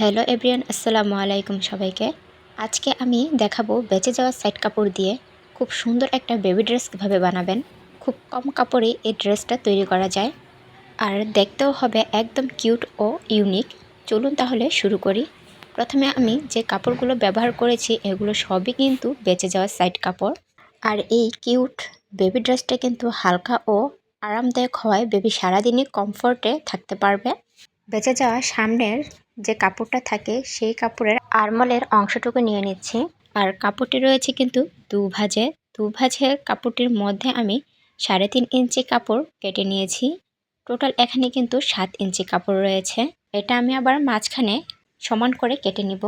Hello everyone, আসসালামু আলাইকুম সবাইকে। আজকে আমি দেখাবো বেঁচে যাওয়া সাইড কাপড় দিয়ে খুব সুন্দর একটা বেবি ড্রেস কীভাবে বানাবেন। খুব কম কাপড়ে এই ড্রেসটা তৈরি করা যায়, আর দেখতেও হবে একদম কিউট ও ইউনিক। চলুন তাহলে শুরু করি। প্রথমে আমি যে কাপড়গুলো ব্যবহার করেছি এগুলো সবই কিন্তু বেঁচে যাওয়া সাইড কাপড়। আর এই কিউট বেবি ড্রেসটা কিন্তু হালকা ও আরামদায়ক হওয়ায় বেবি সারাদিনই কমফোর্টে থাকতে পারবে। বেঁচে যাওয়া সামনের যে কাপড়টা থাকে সেই কাপড়ের আরমলের অংশটুকু নিয়ে নিচ্ছি। আর কাপড়টি রয়েছে কিন্তু দুভাজে কাপড়টির মধ্যে আমি 3.5 ইঞ্চি কাপড় কেটে নিয়েছি। টোটাল এখানে কিন্তু 7 ইঞ্চি কাপড় রয়েছে। এটা আমি আবার মাঝখানে সমান করে কেটে নিব।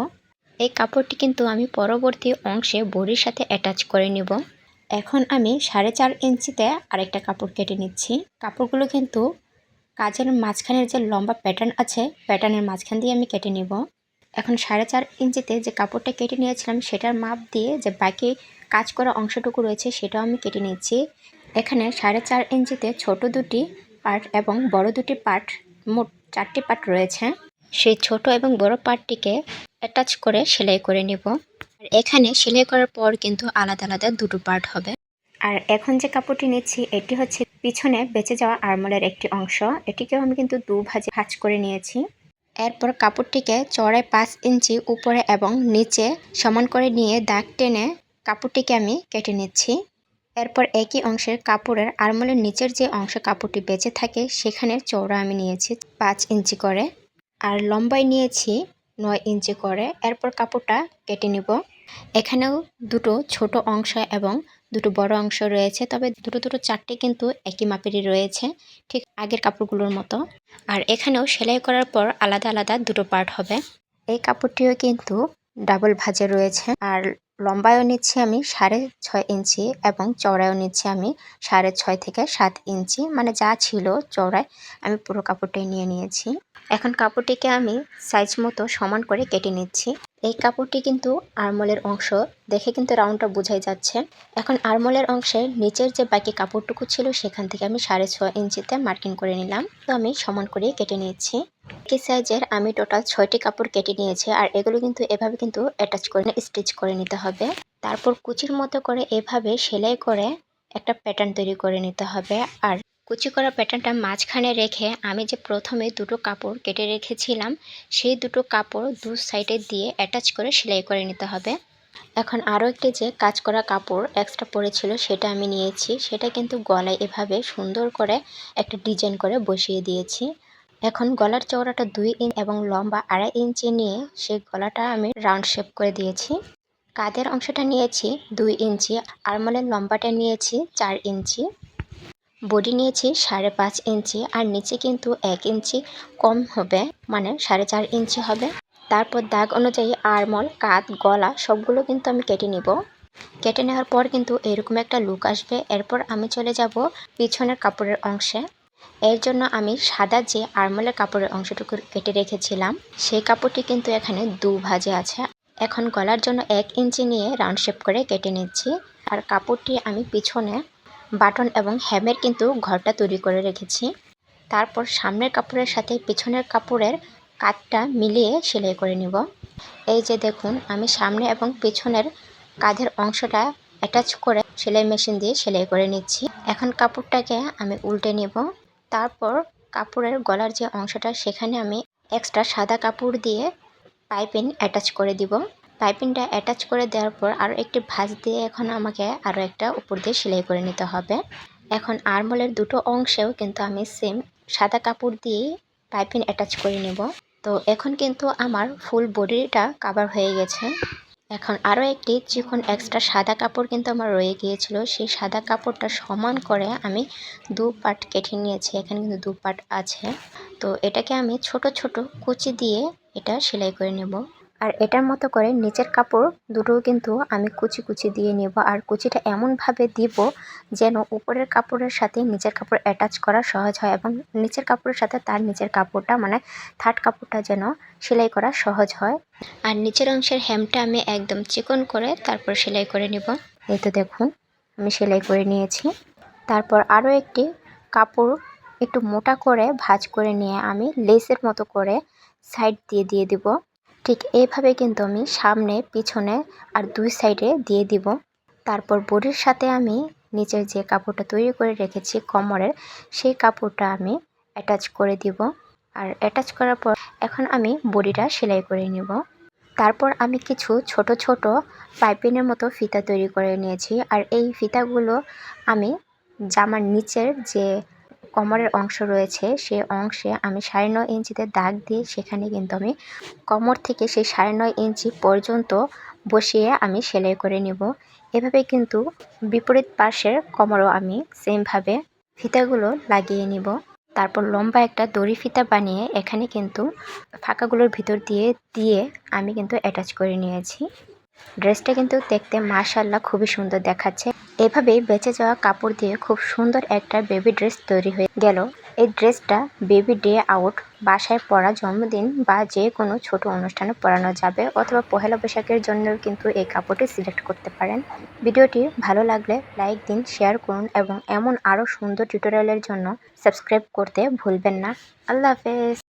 এই কাপড়টি কিন্তু আমি পরবর্তী অংশে বডির সাথে অ্যাটাচ করে নিব। এখন আমি 4.5 ইঞ্চিতে আরেকটা কাপড় কেটে নিচ্ছি। কাপড়গুলো কিন্তু কাজের মাঝখানের যে লম্বা প্যাটার্ন আছে প্যাটার্নের মাঝখান দিয়ে আমি কেটে নিব। এখন 4.5 ইঞ্চিতে যে কাপড়টা কেটে নিয়েছিলাম সেটার মাপ দিয়ে যে বাকি কাজ করা অংশটুকু রয়েছে সেটাও আমি কেটে নিচ্ছি। এখানে 4.5 ইঞ্চিতে ছোট দুটি পার্ট এবং বড় দুটি পার্ট, মোট 4টি পার্ট রয়েছে। সেই ছোট এবং বড় পার্টটিকে অ্যাটাচ করে সেলাই করে নিব। আর এখানে সেলাই করার পর কিন্তু আলাদা আলাদা দুটো পার্ট হবে। আর এখন যে কাপড়টি নিচ্ছি এটি হচ্ছে পিছনে বেঁচে যাওয়া আরমলের একটি অংশ। এটিকেও আমি কিন্তু ভাঁজ করে নিয়েছি। এরপর কাপড়টিকে চড়ায় 5 ইঞ্চি উপরে এবং নিচে সমান করে নিয়ে দাগ টেনে কাপড়টিকে আমি কেটে নিচ্ছি। এরপর একই অংশের কাপড়ের আরমলের নিচের যে অংশ কাপড়টি বেঁচে থাকে সেখানে চওড়া আমি নিয়েছি 5 ইঞ্চি করে, আর লম্বায় নিয়েছি 9 ইঞ্চি করে। এরপর কাপড়টা কেটে নিব। এখানেও দুটো ছোট অংশ এবং দুটো বড় অংশ রয়েছে, তবে দুটো 4টে কিন্তু একই মাপেরই রয়েছে, ঠিক আগের কাপড়গুলোর মতো। আর এখানেও সেলাই করার পর আলাদা আলাদা দুটো পার্ট হবে। এই কাপড়টিও কিন্তু ডাবল ভাঁজে রয়েছে। আর লম্বায়ও নিচ্ছি আমি 6.5 ইঞ্চি এবং চওড়ায়ও নিচ্ছি আমি 6.5 থেকে 7 ইঞ্চি, মানে যা ছিল চওড়ায় আমি পুরো কাপড়টাই নিয়ে নিয়েছি। এখন কাপড়টিকে আমি সাইজ মতো সমান করে কেটে নিচ্ছি। এই কাপড়টি কিন্তু আরমলের অংশ, দেখে কিন্তু রাউন্ডটা বোঝাই যাচ্ছে। এখন আরমলের অংশের নিচের যে বাকি কাপড়টুকু ছিল সেখান থেকে আমি 6.5 ইঞ্চিতে মার্কিং করে নিলাম। তো আমি সমান করে কেটে নিয়েছি। একই সাইজের আমি টোটাল 6টি কাপড় কেটে নিয়েছি। আর এগুলো কিন্তু এভাবে কিন্তু অ্যাটাচ করে স্টিচ করে নিতে হবে। তারপর কুচির মতো করে এভাবে সেলাই করে একটা প্যাটার্ন তৈরি করে নিতে হবে। আর কুচি করা প্যাটার্নটা মাঝখানে রেখে আমি যে প্রথমে দুটো কাপড় কেটে রেখেছিলাম সেই দুটো কাপড় দু সাইডে দিয়ে অ্যাটাচ করে সেলাই করে নিতে হবে। এখন আরও একটি যে কাজ করা কাপড় এক্সট্রা পড়েছিল সেটা আমি নিয়েছি। সেটা কিন্তু গলায় এভাবে সুন্দর করে একটা ডিজাইন করে বসিয়ে দিয়েছি। এখন গলার চওড়াটা 2 ইঞ্চি এবং লম্বা 2.5 ইঞ্চি নিয়ে সেই গলাটা আমি রাউন্ড শেপ করে দিয়েছি। কাঁধের অংশটা নিয়েছি 2 ইঞ্চি, আরমলের লম্বাটা নিয়েছি 4 ইঞ্চি, বডি নিয়েছি 5.5 ইঞ্চি, আর নিচে কিন্তু 1 ইঞ্চি কম হবে, মানে 4.5 ইঞ্চি হবে। তারপর দাগ অনুযায়ী আরমল, কাঁধ, গলা সবগুলো কিন্তু আমি কেটে নিব। কেটে নেওয়ার পর কিন্তু এরকম একটা লুক আসবে। এরপর আমি চলে যাব পিছনের কাপড়ের অংশে। এর জন্য আমি সাদা যে আরমলের কাপড়ের অংশটুকু কেটে রেখেছিলাম সেই কাপড়টি কিন্তু এখানে ভাঁজে আছে। এখন গলার জন্য 1 ইঞ্চি নিয়ে রাউন্ড শেপ করে কেটে নিচ্ছি। আর কাপড়টি আমি পিছনে বাটন এবং হ্যামের কিন্তু ঘরটা তৈরি করে রেখেছি। তারপর সামনের কাপড়ের সাথে পিছনের কাপড়ের কাঁধটা মিলিয়ে সেলাই করে নিব। এই যে দেখুন, আমি সামনে এবং পিছনের কাঁধের অংশটা অ্যাটাচ করে সেলাই মেশিন দিয়ে সেলাই করে নিচ্ছি। এখন কাপড়টাকে আমি উল্টে নেব। তারপর কাপড়ের গলার যে অংশটা সেখানে আমি এক্সট্রা সাদা কাপড় দিয়ে পাইপিং অ্যাটাচ করে দিব। পাইপিংটা অ্যাটাচ করে দেওয়ার পর আরও একটি ভাঁজ দিয়ে এখন আমাকে আরও একটা উপর দিয়ে সেলাই করে নিতে হবে। এখন আরমলের দুটো অংশেও কিন্তু আমি সেম সাদা কাপড় দিয়ে পাইপিং অ্যাটাচ করে নেব। তো এখন কিন্তু আমার ফুল বডিটা কাভার হয়ে গেছে। এখন আরও একটি চিকন এক্সট্রা সাদা কাপড় কিন্তু আমার রয়ে গিয়েছিল, সেই সাদা কাপড়টা সমান করে আমি 2 পার্ট কেটে নিয়েছি। এখানে কিন্তু 2 পার্ট আছে। তো এটাকে আমি ছোট ছোট কুচি দিয়ে এটা সেলাই করে নেব। আর এটার মতো করে নিচের কাপড় দুটোও কিন্তু আমি কুচি কুচি দিয়ে নেব। আর কুচিটা এমনভাবে দিব যেন উপরের কাপড়ের সাথে নিচের কাপড় অ্যাটাচ করা সহজ হয় এবং নিচের কাপড়ের সাথে তার নিচের কাপড়টা, মানে থার্ড কাপড়টা যেন সেলাই করা সহজ হয়। আর নিচের অংশের হেমটা আমি একদম চিকন করে তারপর সেলাই করে নেব। এই তো দেখুন, আমি সেলাই করে নিয়েছি। তারপর আরও একটি কাপড় একটু মোটা করে ভাঁজ করে নিয়ে আমি লেসের মতো করে সাইড দিয়ে দেব। ঠিক এইভাবে কিন্তু আমি সামনে পিছনে আর দুই সাইডে দিয়ে দিব। তারপর বডির সাথে আমি নিচের যে কাপড়টা তৈরি করে রেখেছি কোমরের, সেই কাপড়টা আমি অ্যাটাচ করে দিব। আর অ্যাটাচ করার পর এখন আমি বডিটা সেলাই করে নিব। তারপর আমি কিছু ছোট ছোট পাইপিনের মতো ফিতা তৈরি করে নিয়েছি। আর এই ফিতাগুলো আমি জামার নিচের যে কোমরের অংশ রয়েছে সেই অংশে আমি 9.5 ইঞ্চিতে দাগ দিয়ে সেখানে কিন্তু আমি কোমর থেকে সেই 9.5 ইঞ্চি পর্যন্ত বসিয়ে আমি সেলাই করে নিব। এভাবে কিন্তু বিপরীত পাশের কোমরও আমি সেমভাবে ফিতাগুলো লাগিয়ে নিব। তারপর লম্বা একটা দড়ি ফিতা বানিয়ে এখানে কিন্তু ফাঁকাগুলোর ভিতর দিয়ে আমি কিন্তু অ্যাটাচ করে নিয়েছি। ড্রেসটা কিন্তু দেখতে মাশাআল্লাহ খুবই সুন্দর দেখাচ্ছে। এভাবেই বেঁচে যাওয়া কাপড় দিয়ে খুব সুন্দর একটা বেবি ড্রেস তৈরি হয়ে গেল। এই ড্রেসটা বেবি ডে আউট, বাসায় পরা, জন্মদিন বা যে কোনো ছোট অনুষ্ঠানে পরানো যাবে, অথবা পহেলা বৈশাখের জন্য কিন্তু এই কাপড়টি সিলেক্ট করতে পারেন। ভিডিওটি ভালো লাগলে লাইক দিন, শেয়ার করুন এবং এমন আরও সুন্দর টিউটোরিয়ালের জন্য সাবস্ক্রাইব করতে ভুলবেন না। আল্লাহ হাফেজ।